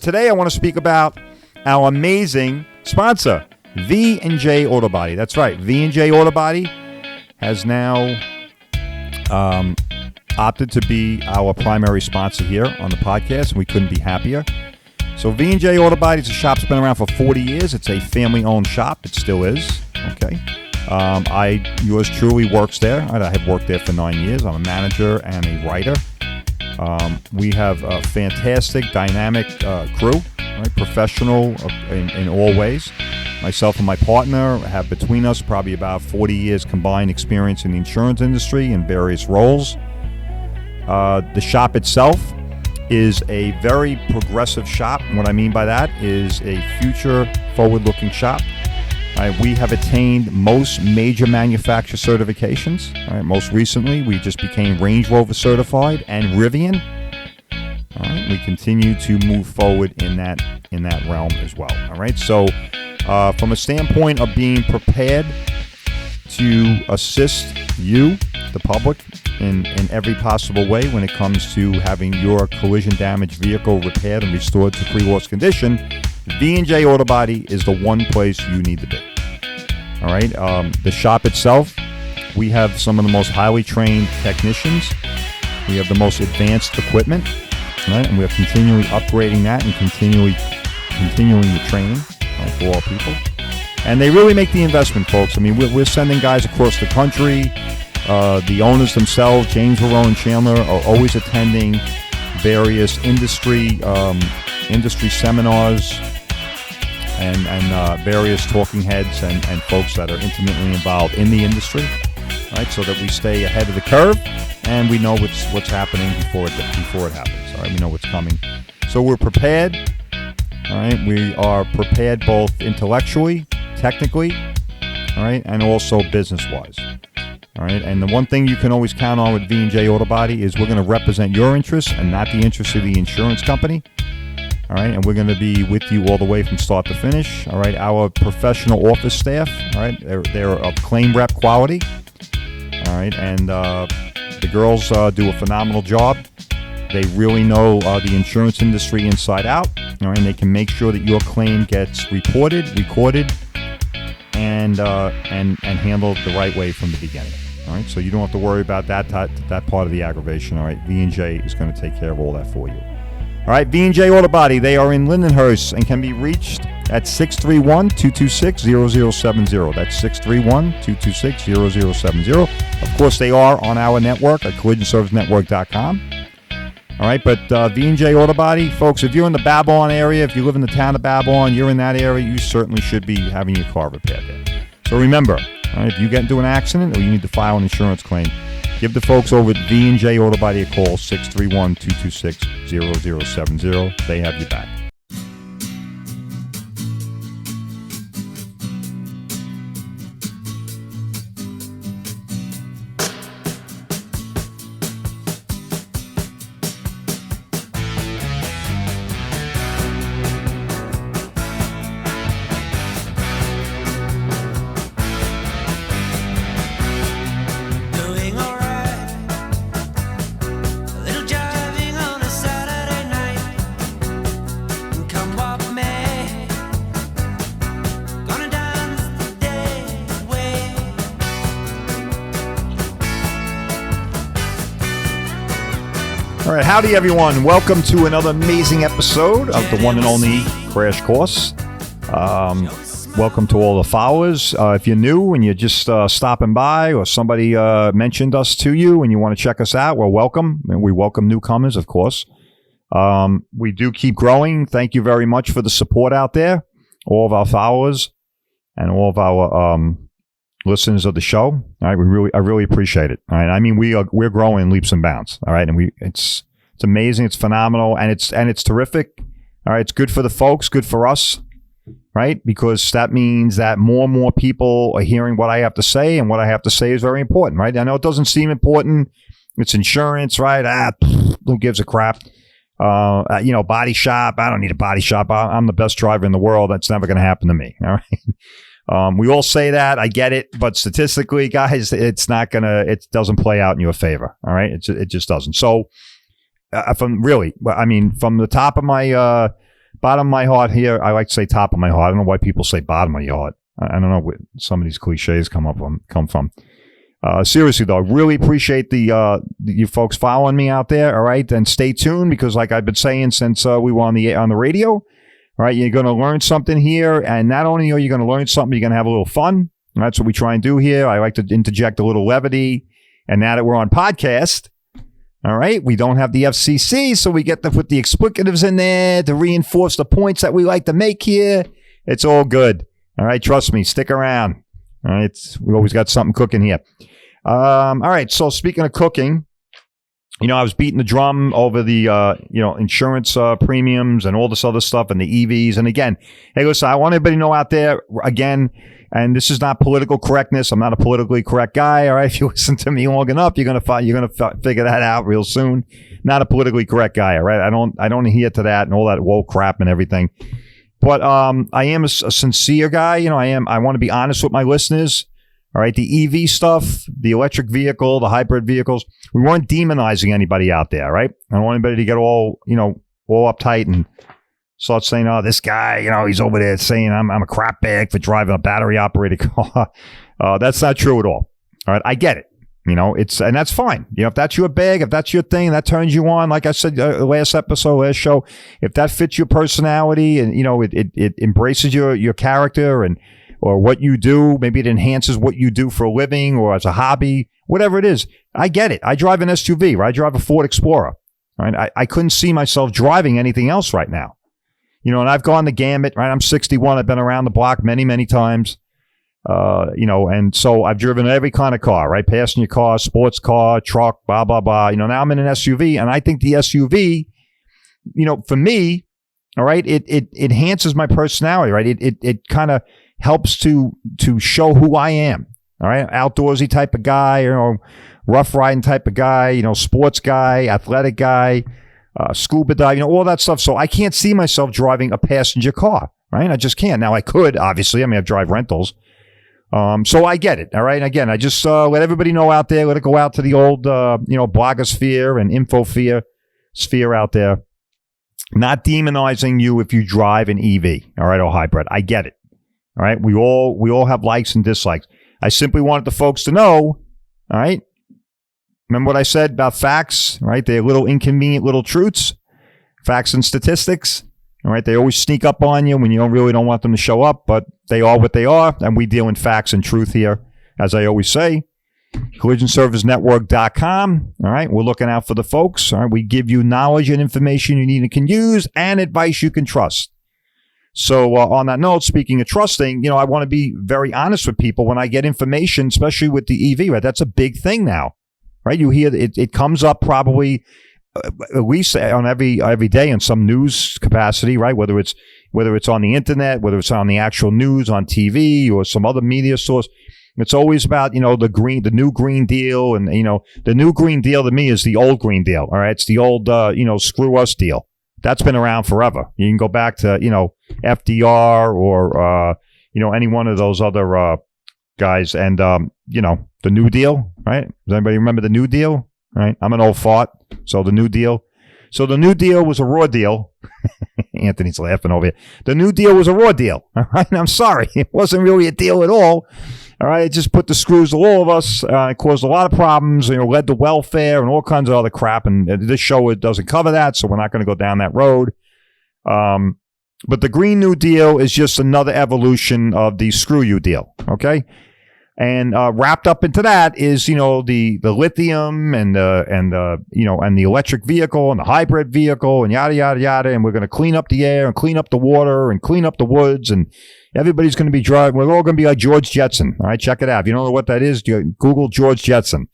today I want to speak about our amazing sponsor, V&J Auto Body. That's right, V&J Auto Body has now opted to be our primary sponsor here on the podcast, and we couldn't be happier. So V&J Auto Body is a shop that's been around for 40 years. It's a family-owned shop. It still is. Okay. Yours truly works there. I have worked there for 9 years. I'm a manager and a writer. We have a fantastic, dynamic crew, right? Professional in all ways. Myself and my partner have between us probably about 40 years combined experience in the insurance industry in various roles. The shop itself is a very progressive shop. And what I mean by that is a future forward-looking shop. We have attained most major manufacturer certifications. Most recently, we just became Range Rover certified and Rivian. We continue to move forward in that realm as well. All right. So, from a standpoint of being prepared to assist you, the public, in every possible way when it comes to having your collision damaged vehicle repaired and restored to pre-loss condition, V&J Auto Body is the one place you need to be. All right. The shop itself, we have some of the most highly trained technicians. We have the most advanced equipment, right? And we're continually upgrading that and continuing the training for all people. And they really make the investment, folks. I mean, we're sending guys across the country. The owners themselves, James Verone and Chandler, are always attending various industry seminars and various talking heads and folks that are intimately involved in the industry, right? So that we stay ahead of the curve and we know what's happening before it happens. All right, we know what's coming. So we're prepared. All right, we are prepared both intellectually, technically, all right, and also business-wise. All right, and the one thing you can always count on with V&J Auto Body is we're going to represent your interests and not the interests of the insurance company. All right, and we're going to be with you all the way from start to finish. All right, our professional office staff, all right, they're of claim rep quality. All right, and the girls do a phenomenal job. They really know the insurance industry inside out. All right, and they can make sure that your claim gets reported, recorded, and handled the right way from the beginning. All right, so you don't have to worry about that part of the aggravation. All right, V&J is going to take care of all that for you. All right, V&J Auto Body, they are in Lindenhurst and can be reached at 631-226-0070. That's 631-226-0070. Of course, they are on our network at collisionservicenetwork.com. All right, but V&J Auto Body, folks, if you're in the Babylon area, if you live in the town of Babylon, you're in that area, you certainly should be having your car repaired there. So remember, all right, if you get into an accident or you need to file an insurance claim, give the folks over at V&J Auto Body a call, 631-226-0070. They have your back. All right, howdy everyone. Welcome to another amazing episode of the one and only Crash Course. Welcome to all the followers. If you're new and you're just stopping by or somebody mentioned us to you and you want to check us out, well, welcome. And we welcome newcomers, of course. We do keep growing. Thank you very much for the support out there, all of our followers and all of our listeners of the show. All right, I really appreciate it. All right, I mean we're growing leaps and bounds. All right, and it's amazing, it's phenomenal, and it's terrific. All right, it's good for the folks, good for us, right? Because that means that more and more people are hearing what I have to say, and what I have to say is very important, right? I know it doesn't seem important. It's insurance, right? Who gives a crap? Body shop. I don't need a body shop. I'm the best driver in the world. That's never going to happen to me. All right. We all say that. I get it. But statistically, guys, it doesn't play out in your favor. All right. It just doesn't. So from the top of my bottom of my heart here, I like to say top of my heart. I don't know why people say bottom of your heart. I don't know where some of these cliches come from. Seriously, though, I really appreciate you folks following me out there, all right? And stay tuned because like I've been saying since we were on the radio, all right, you're going to learn something here. And not only are you going to learn something, you're going to have a little fun. And that's what we try and do here. I like to interject a little levity. And now that we're on podcast, all right, we don't have the FCC, so we get to put the explicatives in there to reinforce the points that we like to make here. It's all good. All right, trust me, stick around. All right, we always got something cooking here. All right, so speaking of cooking, I was beating the drum over the, insurance premiums and all this other stuff and the EVs. And again, hey, listen, I want everybody to know out there, again, and this is not political correctness. I'm not a politically correct guy. All right, if you listen to me long enough, you're gonna figure that out real soon. Not a politically correct guy. All right, I don't adhere to that and all that woke crap and everything. But I am a sincere guy. I want to be honest with my listeners. All right, the EV stuff, the electric vehicle, the hybrid vehicles, we weren't demonizing anybody out there, right? I don't want anybody to get all uptight and start saying, oh, this guy, he's over there saying I'm a crap bag for driving a battery-operated car. That's not true at all. All right, I get it. And that's fine. If that's your bag, if that's your thing, that turns you on. Like I said, last show, if that fits your personality and, it embraces your character or what you do, maybe it enhances what you do for a living or as a hobby, whatever it is, I get it. I drive an SUV, right? I drive a Ford Explorer. Right? I couldn't see myself driving anything else right now. And I've gone the gamut, right? I'm 61. I've been around the block many, many times. And so I've driven every kind of car, right? Passenger car, sports car, truck, blah, blah, blah. Now I'm in an SUV, and I think the SUV, for me, all right, it enhances my personality, right? It kind of helps to show who I am, all right? Outdoorsy type of guy, rough riding type of guy, sports guy, athletic guy, scuba dive, all that stuff. So I can't see myself driving a passenger car, right? I just can't. Now I could, obviously. I drive rentals. So I get it. All right. Again, I just let everybody know out there. Let it go out to the old, blogosphere and infosphere sphere out there. Not demonizing you if you drive an EV, all right, or hybrid. I get it. All right. We all have likes and dislikes. I simply wanted the folks to know. All right. Remember what I said about facts, right? They're little inconvenient little truths, facts and statistics. All right, they always sneak up on you when you don't want them to show up, but they are what they are, and we deal in facts and truth here, as I always say. CollisionServiceNetwork.com. All right, we're looking out for the folks. All right, we give you knowledge and information you need and can use, and advice you can trust. So on that note, speaking of trusting, I want to be very honest with people when I get information, especially with the EV. Right, that's a big thing now. Right, you hear it comes up probably. At least on every day in some news capacity, right? Whether it's on the internet, whether it's on the actual news on TV or some other media source, it's always about the new Green Deal, and the new Green Deal to me is the old Green Deal. All right, it's the old screw us deal. That's been around forever. You can go back to FDR or any one of those other guys, and the New Deal, right? Does anybody remember the New Deal? Right, I'm an old fart, so the New Deal. So the New Deal was a raw deal. Anthony's laughing over here. The New Deal was a raw deal. All right, I'm sorry. It wasn't really a deal at all. All right, it just put the screws to all of us. It caused a lot of problems, led to welfare and all kinds of other crap. And this show doesn't cover that, so we're not going to go down that road. But the Green New Deal is just another evolution of the Screw You deal, okay? And wrapped up into that is, the lithium and the electric vehicle and the hybrid vehicle and yada, yada, yada. And we're going to clean up the air and clean up the water and clean up the woods. And everybody's going to be driving. We're all going to be like George Jetson. All right, check it out. If you don't know what that is, Google George Jetson.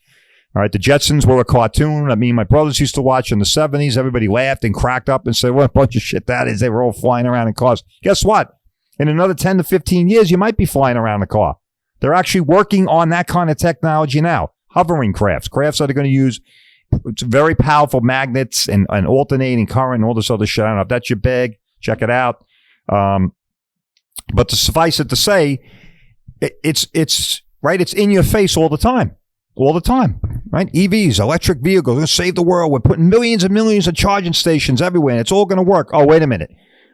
All right, the Jetsons were a cartoon that me and my brothers used to watch in the 70s. Everybody laughed and cracked up and said, what a bunch of shit that is. They were all flying around in cars. Guess what? In another 10 to 15 years, you might be flying around in a car. They're actually working on that kind of technology now. Hovering crafts that are going to use very powerful magnets and alternating current and all this other shit. I don't know if that's your bag. Check it out. But to suffice it to say, it's right. It's in your face all the time, right? EVs, electric vehicles, going to save the world. We're putting millions and millions of charging stations everywhere, and it's all going to work. Oh, wait a minute.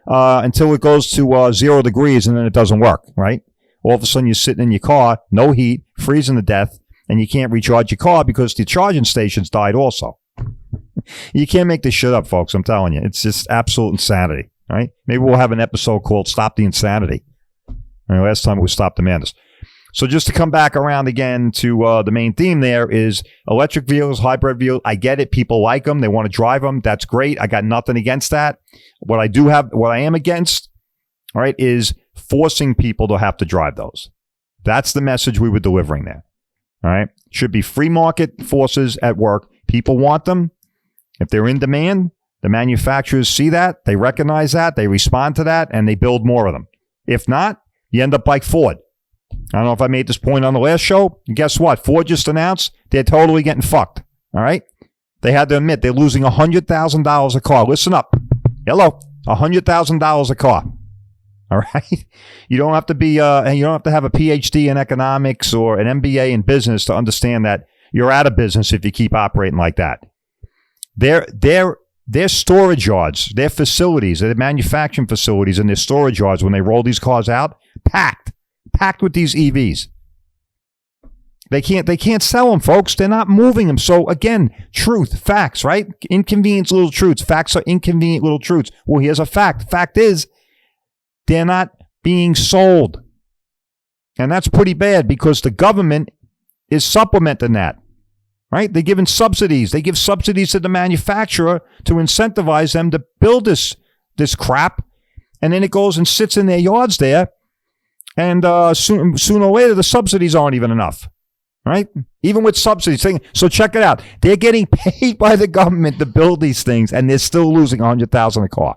until it goes to 0 degrees and then it doesn't work, right? All of a sudden you're sitting in your car, no heat, freezing to death, and you can't recharge your car because the charging stations died also. You can't make this shit up, folks. I'm telling you. It's just absolute insanity, right? Maybe we'll have an episode called Stop the Insanity. Last time it was Stop the Madness. So just to come back around again to the main theme there is electric vehicles, hybrid vehicles. I get it. People like them. They want to drive them. That's great. I got nothing against that. What I am against, all right, is forcing people to have to drive those. That's the message we were delivering there. All right. Should be free market forces at work. People want them. If they're in demand, the manufacturers see that, they recognize that, they respond to that, and they build more of them. If not, you end up like Ford. I don't know if I made this point on the last show. Guess what? Ford just announced they're totally getting fucked. All right? They had to admit they're losing $100,000 a car. Listen up. Hello. $100,000 a car. All right? You don't have to be, you don't have to have a PhD in economics or an MBA in business to understand that you're out of business if you keep operating like that. Their storage yards, their facilities, their manufacturing facilities and their storage yards, when they roll these cars out, packed with these EVs. They can't sell them, folks. They're not moving them. So again, truth, facts, right? Inconvenient little truths. Facts are inconvenient little truths. Well, here's a fact. Fact is, they're not being sold. And that's pretty bad because the government is supplementing that. Right? They're giving subsidies. They give subsidies to the manufacturer to incentivize them to build this crap. And then it goes and sits in their yards there. And sooner or later, the subsidies aren't even enough. Right? Even with subsidies. So check it out. They're getting paid by the government to build these things, and they're still losing $100,000 a car.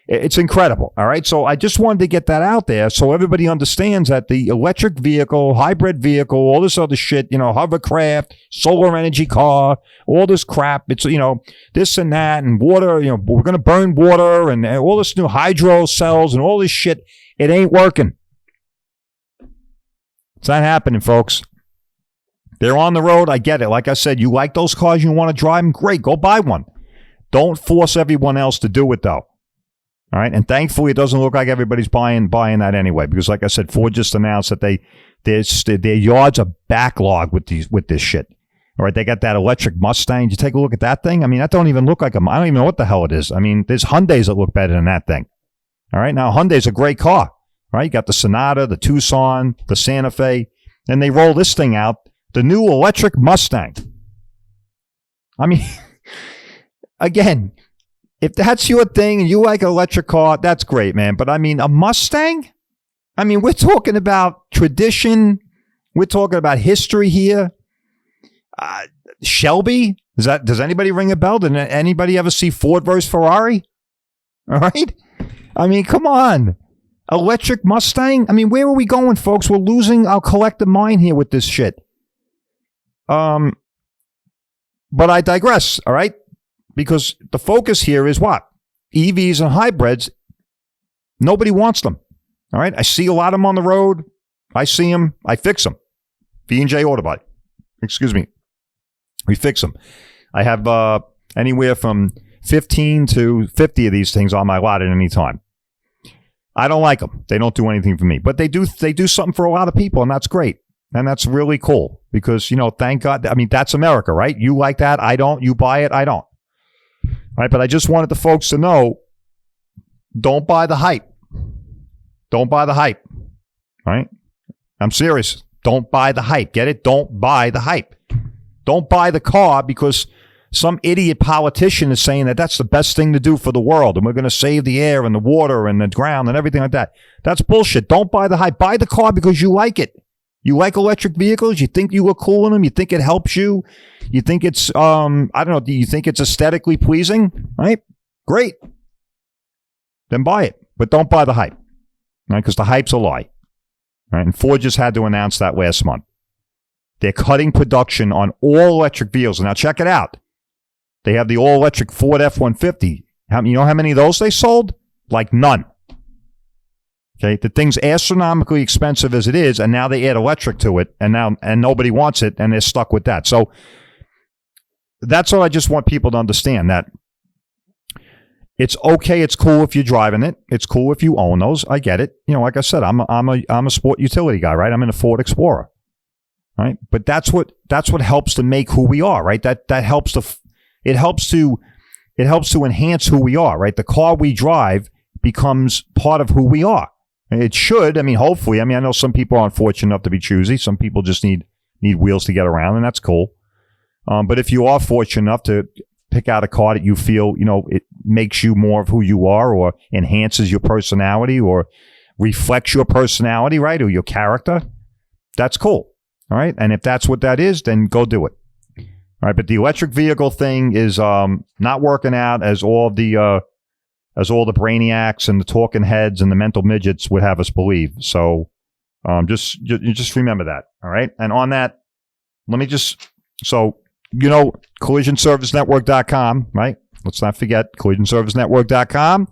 It's incredible. All right. So I just wanted to get that out there so everybody understands that the electric vehicle, hybrid vehicle, all this other shit, hovercraft, solar energy car, all this crap. It's, this and that and water, we're going to burn water and all this new hydro cells and all this shit. It ain't working. It's not happening, folks. They're on the road. I get it. Like I said, you like those cars, you want to drive them? Great. Go buy one. Don't force everyone else to do it, though. All right, and thankfully, it doesn't look like everybody's buying that anyway. Because, like I said, Ford just announced that their yards are backlogged with this shit. All right, they got that electric Mustang. Did you take a look at that thing? I mean, that don't even look like I don't even know what the hell it is. I mean, there's Hyundais that look better than that thing. All right, now Hyundai's a great car. All right, you got the Sonata, the Tucson, the Santa Fe, and they roll this thing out, the new electric Mustang. I mean, again. If that's your thing and you like an electric car, that's great, man. But I mean, a Mustang? I mean, we're talking about tradition. We're talking about history here. Shelby? Does anybody ring a bell? Did anybody ever see Ford versus Ferrari? All right? I mean, come on. Electric Mustang? I mean, where are we going, folks? We're losing our collective mind here with this shit. But I digress, all right? Because the focus here is what? EVs and hybrids. Nobody wants them. All right. I see a lot of them on the road. I see them. I fix them. V&J Auto Body. Excuse me. We fix them. I have anywhere from 15 to 50 of these things on my lot at any time. I don't like them. They don't do anything for me. But they do something for a lot of people, and that's great. And that's really cool because, thank God. I mean, that's America, right? You like that. I don't. You buy it. I don't. All right, but I just wanted the folks to know, don't buy the hype. Don't buy the hype. All right? I'm serious. Don't buy the hype. Get it? Don't buy the hype. Don't buy the car because some idiot politician is saying that that's the best thing to do for the world and we're going to save the air and the water and the ground and everything like that. That's bullshit. Don't buy the hype. Buy the car because you like it. You like electric vehicles? You think you look cool in them? You think it helps you? You think it's, I don't know, do you think it's aesthetically pleasing? Right? Great. Then buy it. But don't buy the hype. Right? Because the hype's a lie. Right? And Ford just had to announce that last month. They're cutting production on all electric vehicles. Now check it out. They have the all-electric Ford F-150. You know how many of those they sold? Like none. Okay, the thing's astronomically expensive as it is, and now they add electric to it, and nobody wants it, and they're stuck with that. So that's what I just want people to understand, that It's okay. It's cool if you're driving it. It's cool if you own those. I get it. Like I said, I'm a sport utility guy, right? I'm in a Ford Explorer, right? But that's what helps to make who we are, right? That helps to enhance who we are, right? The car we drive becomes part of who we are. It should. Hopefully. I know some people aren't fortunate enough to be choosy. Some people just need wheels to get around, and that's cool. But if you are fortunate enough to pick out a car that you feel, it makes you more of who you are, or enhances your personality, or reflects your personality, right? Or your character, that's cool. All right. And if that's what that is, then go do it. All right. But the electric vehicle thing is not working out as all the brainiacs and the talking heads and the mental midgets would have us believe. So just remember that. All right. And on that, collisionservicenetwork.com, right? Let's not forget collisionservicenetwork.com.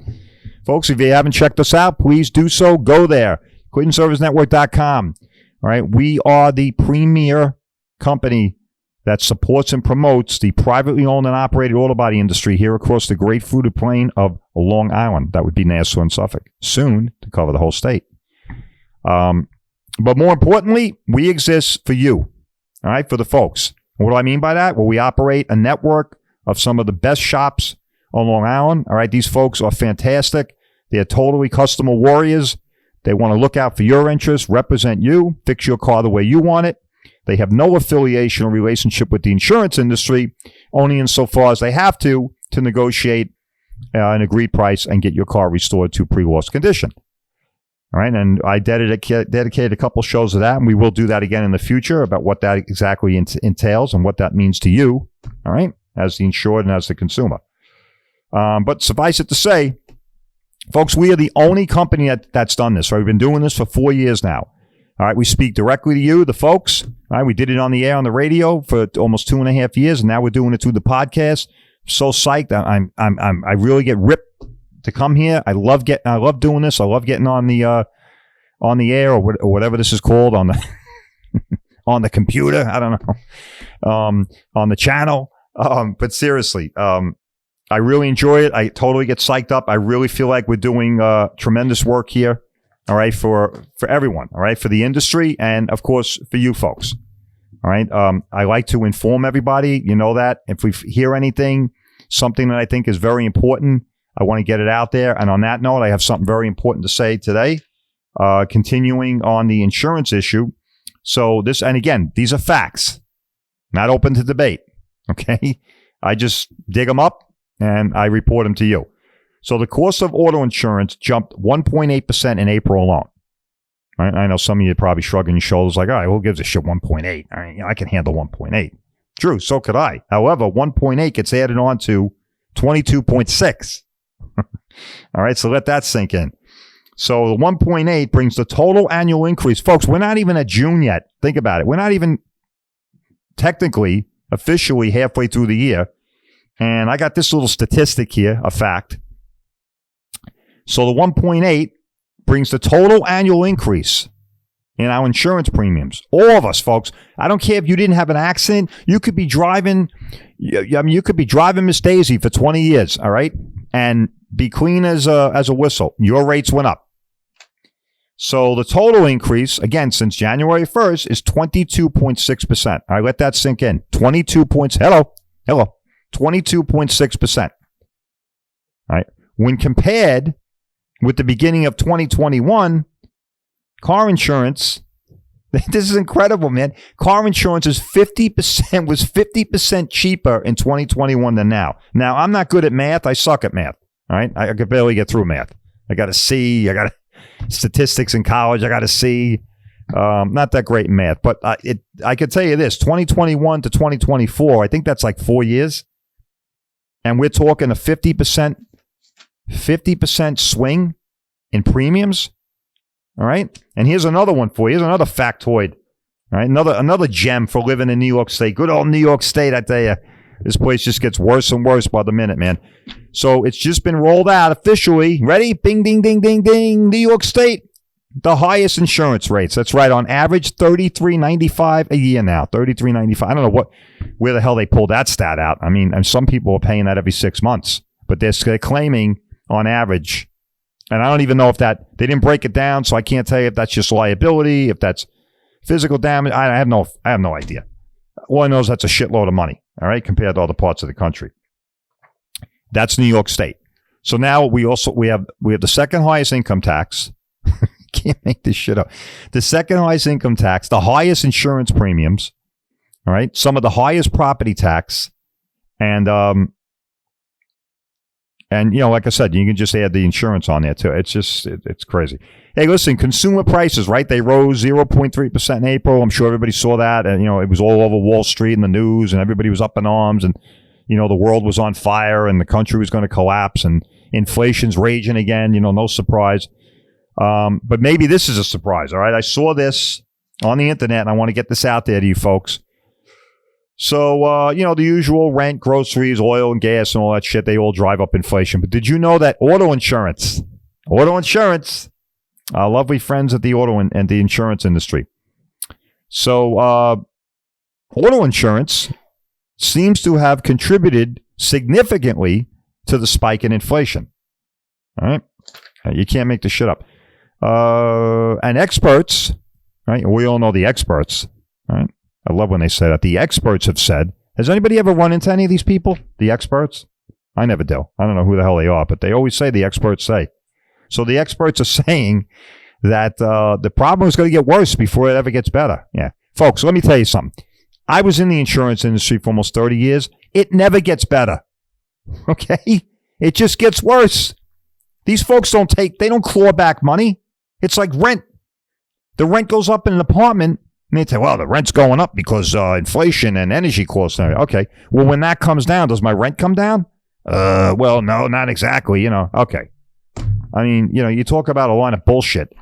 Folks, if you haven't checked us out, please do so. Go there, collisionservicenetwork.com. All right. We are the premier company that supports and promotes the privately owned and operated auto body industry here across the great fruited plain of Long Island. That would be Nassau and Suffolk, soon to cover the whole state. But more importantly, we exist for you, all right, for the folks. What do I mean by that? Well, we operate a network of some of the best shops on Long Island. All right, these folks are fantastic. They're totally customer warriors. They want to look out for your interests, represent you, fix your car the way you want it. They have no affiliation or relationship with the insurance industry, only insofar as they have to negotiate an agreed price and get your car restored to pre-loss condition. All right, and I dedicated a couple shows to that, and we will do that again in the future about what that exactly entails and what that means to you, all right, as the insured and as the consumer. But suffice it to say, folks, we are the only company that's done this. Right? We've been doing this for 4 years now. All right, we speak directly to you, the folks. All right, we did it on the air on the radio for almost 2.5 years, and now we're doing it through the podcast. So psyched! I really get ripped to come here. I love doing this. I love getting on the air or whatever this is called on the on the computer. I don't know, on the channel. But seriously, I really enjoy it. I totally get psyched up. I really feel like we're doing tremendous work here. All right, for everyone. All right, for the industry and of course for you folks. All right, I like to inform everybody. You know that if we hear anything, something that I think is very important, I want to get it out there. And on that note, I have something very important to say today, continuing on the insurance issue. So and again, these are facts, not open to debate. Okay. I just dig them up and I report them to you. So the cost of auto insurance jumped 1.8% in April alone. I know some of you are probably shrugging your shoulders like, all right, who gives a shit 1.8? I can handle 1.8. True, so could I. However, 1.8 gets added on to 22.6. All right, so let that sink in. So the 1.8 brings the total annual increase. Folks, we're not even at June yet. Think about it. We're not even technically, officially halfway through the year. And I got this little statistic here, a fact. So the 1.8 brings the total annual increase in our insurance premiums. All of us, folks. I don't care if you didn't have an accident. You could be driving, you could be driving Miss Daisy for 20 years, all right? And be clean as a whistle. Your rates went up. So the total increase, again, since January 1st is 22.6%. All right, let that sink in. 22.6%. All right. When compared with the beginning of 2021, car insurance, this is incredible, man. Car insurance is 50% cheaper in 2021 than now. Now, I'm not good at math. I suck at math. All right. I could barely get through math. I got a C. I got statistics in college. I got a C. Not that great in math, but I could tell you this, 2021 to 2024, I think that's like 4 years. And we're talking a 50% swing in premiums. All right. And here's another one for you. Here's another factoid. All right. Another gem for living in New York State. Good old New York State, I tell you. This place just gets worse and worse by the minute, man. So it's just been rolled out officially. Ready? Bing, ding, ding, ding, ding. New York State, the highest insurance rates. That's right. On average, $33.95 a year now. $33.95. I don't know where the hell they pulled that stat out. I mean, and some people are paying that every 6 months. but they're claiming on average, and I don't even know if they didn't break it down, so I can't tell you if that's just liability, if that's physical damage. I have no idea. All I know is that's a shitload of money, all right, compared to other parts of the country. That's New York State. So now we have the second highest income tax. Can't make this shit up. The second highest income tax, the highest insurance premiums, all right, some of the highest property tax, and like I said, you can just add the insurance on there too. It's just it's crazy. Hey, listen, consumer prices, right? They rose 0.3% in April. I'm sure everybody saw that, and it was all over Wall Street and the news, and everybody was up in arms, and the world was on fire, and the country was going to collapse, and inflation's raging again. No surprise. But maybe this is a surprise, all right? I saw this on the internet, and I want to get this out there to you folks. So, the usual rent, groceries, oil, and gas, and all that shit, they all drive up inflation. But did you know that auto insurance, our lovely friends at the auto and the insurance industry. So, auto insurance seems to have contributed significantly to the spike in inflation. All right? You can't make this shit up. And experts, right? We all know the experts, right? I love when they say that. The experts have said, has anybody ever run into any of these people? The experts? I never do. I don't know who the hell they are, but they always say the experts say. So the experts are saying that the problem is going to get worse before it ever gets better. Yeah. Folks, let me tell you something. I was in the insurance industry for almost 30 years. It never gets better. Okay? It just gets worse. These folks they don't claw back money. It's like rent. The rent goes up in an apartment, and they say, well, the rent's going up because inflation and energy costs. Okay. Well, when that comes down, does my rent come down? Well, no, not exactly, Okay. I mean, you talk about a line of bullshit.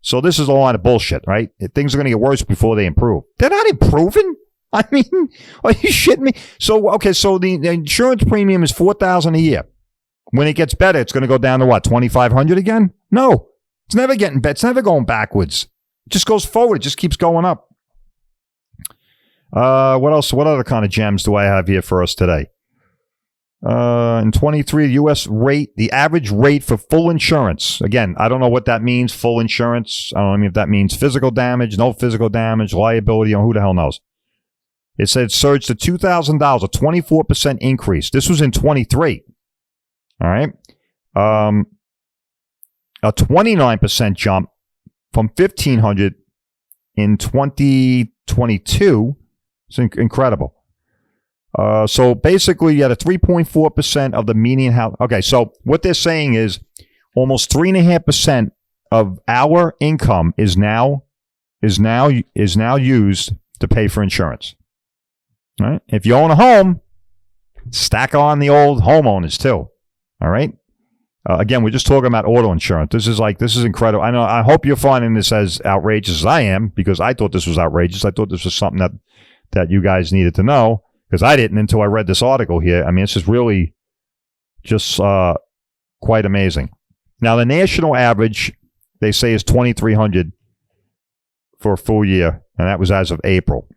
So this is a line of bullshit, right? Things are going to get worse before they improve. They're not improving. I mean, are you shitting me? So, okay, so the insurance premium is $4,000 a year. When it gets better, it's going to go down to what, $2,500 again? No. It's never getting better. It's never going backwards. It just goes forward. It just keeps going up. What else? What other kind of gems do I have here for us today? In 23, U.S. rate, the average rate for full insurance. Again, I don't know what that means, full insurance. I don't know if that means physical damage, no physical damage, liability, who the hell knows. It said it surged to $2,000, a 24% increase. This was in 23. All right. A 29% jump from $1,500 in 2022. It's incredible. So basically, you had a 3.4% of the median house. Okay, so what they're saying is almost 3.5% of our income is now used to pay for insurance. All right. If you own a home, stack on the old homeowners too. All right. Again, we're just talking about auto insurance. This is incredible. I know. I hope you're finding this as outrageous as I am, because I thought this was outrageous. I thought this was something that you guys needed to know, because I didn't until I read this article here. I mean, it's just really just quite amazing. Now, the national average, they say, is $2,300 for a full year, and that was as of April.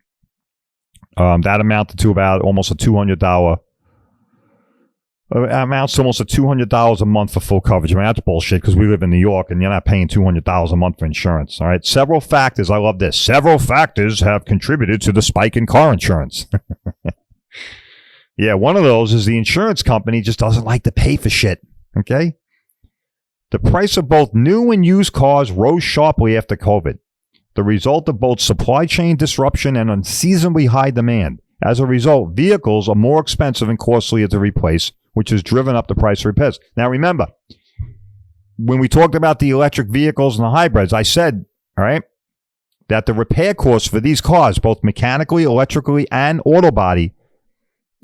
That amounted to about almost a $200. Amounts to almost a $200 a month for full coverage. I mean, that's bullshit, because we live in New York and you're not paying $200 a month for insurance. All right. Several factors. I love this. Several factors have contributed to the spike in car insurance. Yeah. One of those is the insurance company just doesn't like to pay for shit. Okay. The price of both new and used cars rose sharply after COVID, the result of both supply chain disruption and unseasonably high demand. As a result, vehicles are more expensive and costly to replace, which has driven up the price of repairs. Now, remember, when we talked about the electric vehicles and the hybrids, I said, all right, that the repair costs for these cars, both mechanically, electrically, and auto body,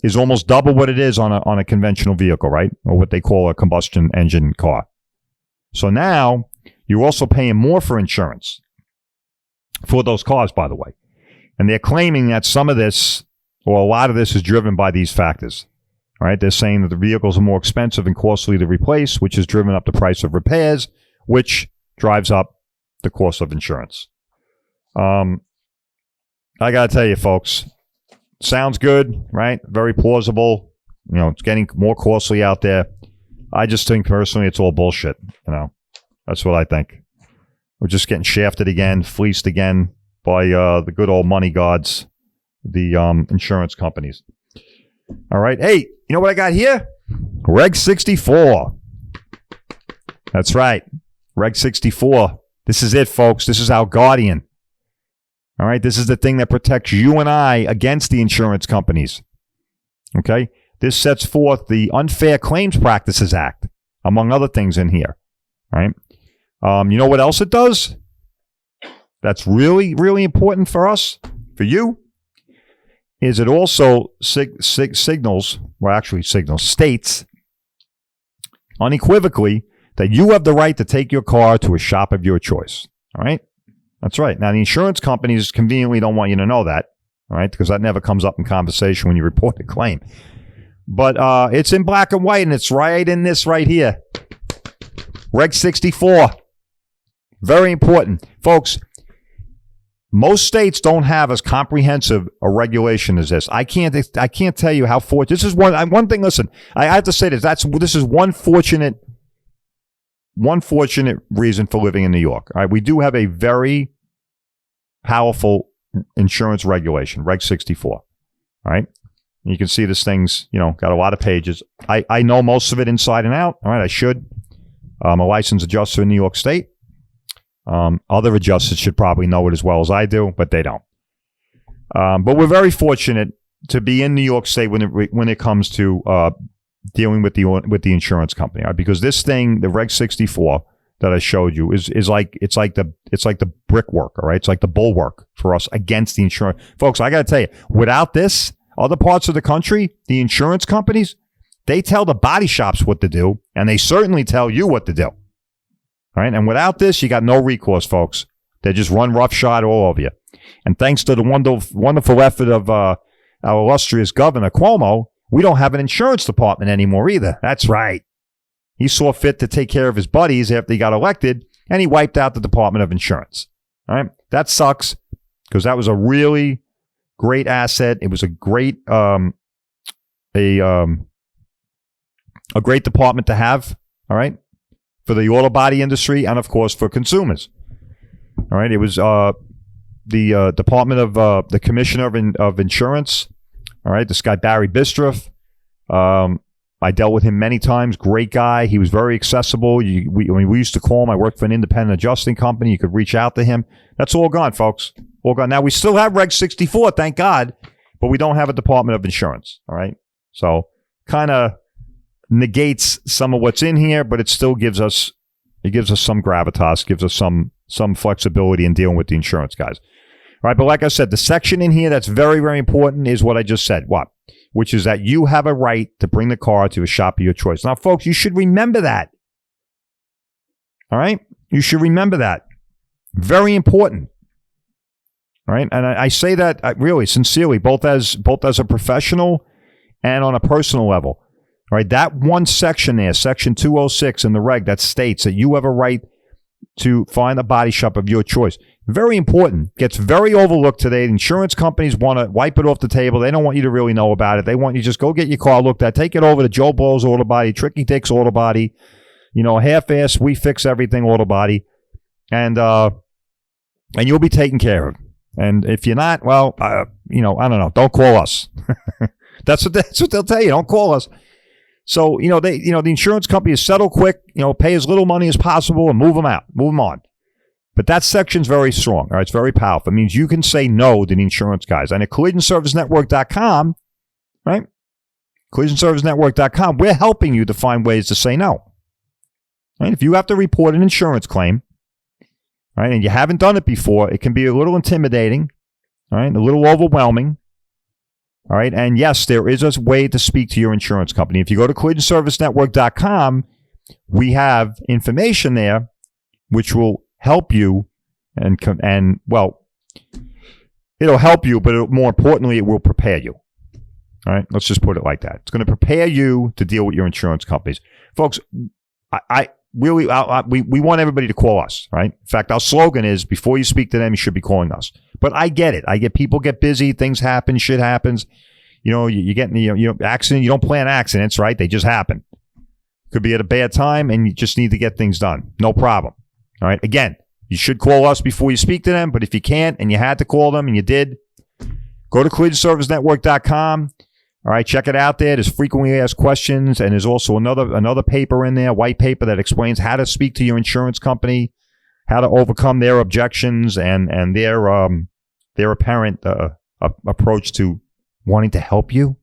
is almost double what it is on a conventional vehicle, right? Or what they call a combustion engine car. So now you're also paying more for insurance for those cars, by the way. And they're claiming that some of this, or a lot of this, is driven by these factors. All right, they're saying that the vehicles are more expensive and costly to replace, which has driven up the price of repairs, which drives up the cost of insurance. I got to tell you, folks, sounds good, right? Very plausible. It's getting more costly out there. I just think personally it's all bullshit. That's what I think. We're just getting shafted again, fleeced again by the good old money gods, the insurance companies. All right. Hey, you know what I got here? Reg 64. That's right. Reg 64. This is it, folks. This is our guardian. All right. This is the thing that protects you and I against the insurance companies. Okay. This sets forth the Unfair Claims Practices Act, among other things in here. All right. You know what else it does? That's really, really important for us, for you, is it also signals, states unequivocally that you have the right to take your car to a shop of your choice. All right? That's right. Now, the insurance companies conveniently don't want you to know that, all right, because that never comes up in conversation when you report a claim. But it's in black and white, and it's right in this right here. Reg 64. Very important. Folks, most states don't have as comprehensive a regulation as this. I can't tell you how fortunate. This is one thing. Listen, I have to say this. This is one fortunate reason for living in New York. All right, we do have a very powerful insurance regulation, Reg 64. All right, and you can see this thing's got a lot of pages. I know most of it inside and out. All right, I should. I'm a licensed adjuster in New York State. Other adjusters should probably know it as well as I do, but they don't. But we're very fortunate to be in New York State when it comes to dealing with the insurance company, right? Because this thing, the Reg 64 that I showed you, is like the brickwork, all right? It's like the bulwark for us against the insurance folks. I got to tell you, without this, other parts of the country, the insurance companies, they tell the body shops what to do, and they certainly tell you what to do. All right, and without this, you got no recourse, folks. They just run roughshod all over you. And thanks to the wonderful effort of our illustrious Governor Cuomo, we don't have an insurance department anymore either. That's right. He saw fit to take care of his buddies after he got elected, and he wiped out the Department of Insurance. All right, that sucks because that was a really great asset. It was a great a great department to have. All right. For the auto body industry and, of course, for consumers. All right. It was the Department of the Commissioner of Insurance. All right. This guy, Barry Bistroff. I dealt with him many times. Great guy. He was very accessible. We used to call him. I worked for an independent adjusting company. You could reach out to him. That's all gone, folks. All gone. Now, we still have Reg 64, thank God, but we don't have a Department of Insurance. All right. So kind of negates some of what's in here, but it still gives us some gravitas, gives us some flexibility in dealing with the insurance guys. All right, but like I said, the section in here that's very, very important is what I just said. What? Which is that you have a right to bring the car to a shop of your choice. Now, folks, you should remember that. All right? You should remember that. Very important. All right? And I say that really sincerely, both as a professional and on a personal level. All right, that one section there, section 206 in the reg, that states that you have a right to find a body shop of your choice. Very important. Gets very overlooked today. Insurance companies want to wipe it off the table. They don't want you to really know about it. They want you to just go get your car looked at, take it over to Joe Blow's Auto Body, Tricky Dick's Auto Body, half-ass, we fix everything Auto Body, and you'll be taken care of. And if you're not, well, I don't know. Don't call us. That's what they'll tell you. Don't call us. So, the insurance company is settle quick, pay as little money as possible and move them on. But that section's very strong. All right, it's very powerful. It means you can say no to the insurance guys. And at collisionservicenetwork.com, right? collisionservicenetwork.com, we're helping you to find ways to say no. Right? If you have to report an insurance claim, right, and you haven't done it before, it can be a little intimidating, all right, a little overwhelming. All right. And yes, there is a way to speak to your insurance company. If you go to collisionservicenetwork.com, we have information there which will help you and well, it'll help you, but more importantly, it will prepare you. All right. Let's just put it like that. It's going to prepare you to deal with your insurance companies. Folks, we want everybody to call us, right? In fact, our slogan is before you speak to them, you should be calling us. But I get it. People get busy, things happen, shit happens. You get accident. You don't plan accidents, right? They just happen. Could be at a bad time, and you just need to get things done. No problem. All right. Again, you should call us before you speak to them, but if you can't and you had to call them and you did, go to collisionservicenetwork.com. All right, check it out there. There's frequently asked questions, and there's also another paper in there, white paper, that explains how to speak to your insurance company, how to overcome their objections and their apparent approach to wanting to help you.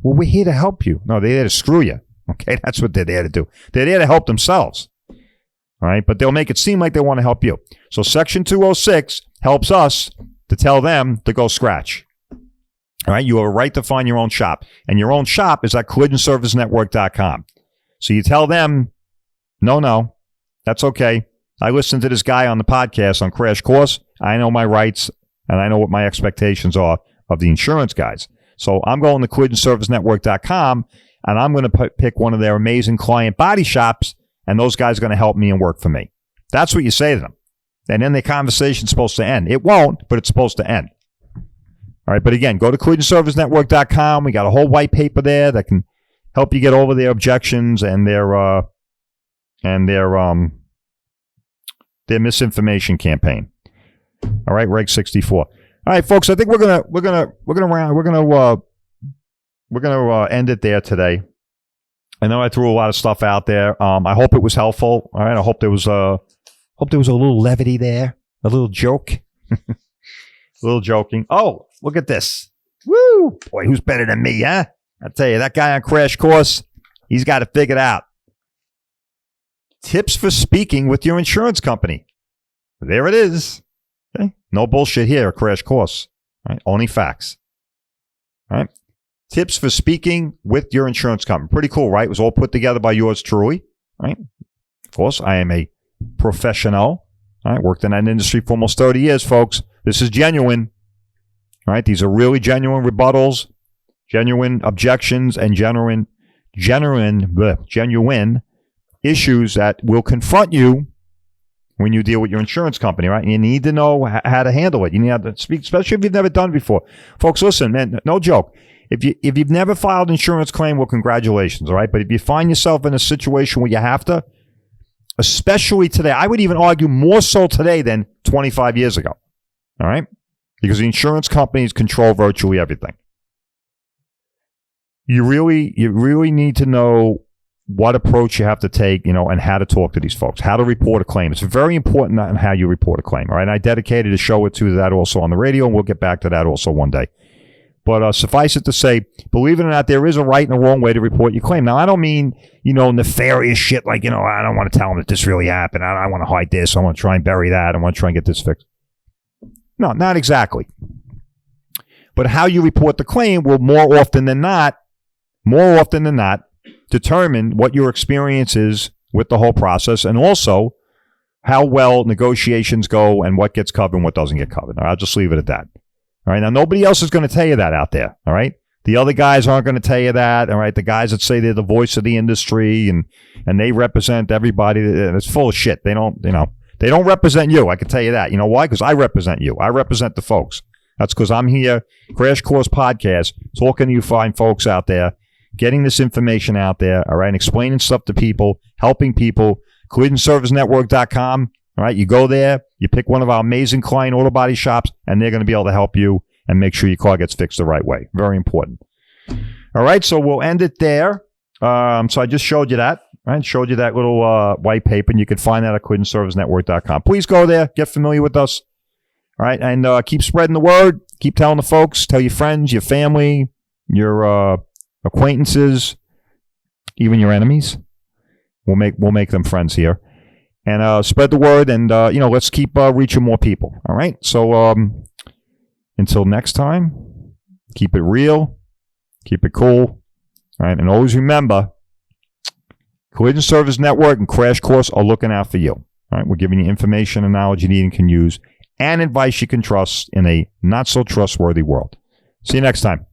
Well, we're here to help you. No, they're there to screw you. Okay, that's what they're there to do. They're there to help themselves. All right, but they'll make it seem like they want to help you. So Section 206 helps us to tell them to go scratch. All right, you have a right to find your own shop, and your own shop is at collisionservicenetwork.com. So you tell them, no, that's okay. I listened to this guy on the podcast on Crash Course. I know my rights, and I know what my expectations are of the insurance guys. So I'm going to collisionservicenetwork.com, and I'm going to pick one of their amazing client body shops, and those guys are going to help me and work for me. That's what you say to them. And then the conversation's supposed to end. It won't, but it's supposed to end. All right, but again, go to collisionservicenetwork.com. We got a whole white paper there that can help you get over their objections and their misinformation campaign. All right, Reg 64. All right, folks, I think we're gonna end it there today. I know I threw a lot of stuff out there. I hope it was helpful. All right, I hope there was a little levity there, a little joke, a little joking. Oh, look at this! Woo, boy, who's better than me, huh? I tell you, that guy on Crash Course, he's got it figured out. Tips for speaking with your insurance company. There it is. Okay, no bullshit here. Crash Course. All right, only facts. All right. Tips for speaking with your insurance company. Pretty cool, right? It was all put together by yours truly, right? Of course, I am a professional. All right, worked in that industry for almost 30 years, folks. This is genuine. All right, these are really genuine rebuttals, genuine objections, and genuine issues that will confront you when you deal with your insurance company, right? And you need to know how to handle it. You need to speak, especially if you've never done it before. Folks, listen, man, no joke. If you've never filed an insurance claim, well, congratulations, all right? But if you find yourself in a situation where you have to, especially today, I would even argue more so today than 25 years ago, all right? Because the insurance companies control virtually everything. You really need to know what approach you have to take, and how to talk to these folks, how to report a claim. It's very important on how you report a claim, all right? And I dedicated a show or two to that also on the radio, and we'll get back to that also one day. But suffice it to say, believe it or not, there is a right and a wrong way to report your claim. Now, I don't mean, nefarious shit like, I don't want to tell them that this really happened. I want to hide this. I want to try and bury that. I want to try and get this fixed. No, not exactly. But how you report the claim will more often than not, determine what your experience is with the whole process, and also how well negotiations go and what gets covered and what doesn't get covered. I'll just leave it at that. All right. Now, nobody else is going to tell you that out there. All right. The other guys aren't going to tell you that. All right. The guys that say they're the voice of the industry and they represent everybody. It's full of shit. They don't represent you. I can tell you that. You know why? Because I represent you. I represent the folks. That's because I'm here, Crash Course Podcast, talking to you fine folks out there, getting this information out there. All right. And explaining stuff to people, helping people. collisionservicenetwork.com. All right, you go there, you pick one of our amazing client auto body shops, and they're going to be able to help you and make sure your car gets fixed the right way. Very important. All right, so we'll end it there. So I just showed you that, right? Showed you that little white paper, and you can find that at collisionservicenetwork.com. Please go there, get familiar with us. All right, and keep spreading the word. Keep telling the folks. Tell your friends, your family, your acquaintances, even your enemies. We'll make them friends here. And spread the word, and let's keep reaching more people. All right. So until next time, keep it real, keep it cool. All right, and always remember, Collision Service Network and Crash Course are looking out for you. All right, we're giving you information and knowledge you need and can use, and advice you can trust in a not so trustworthy world. See you next time.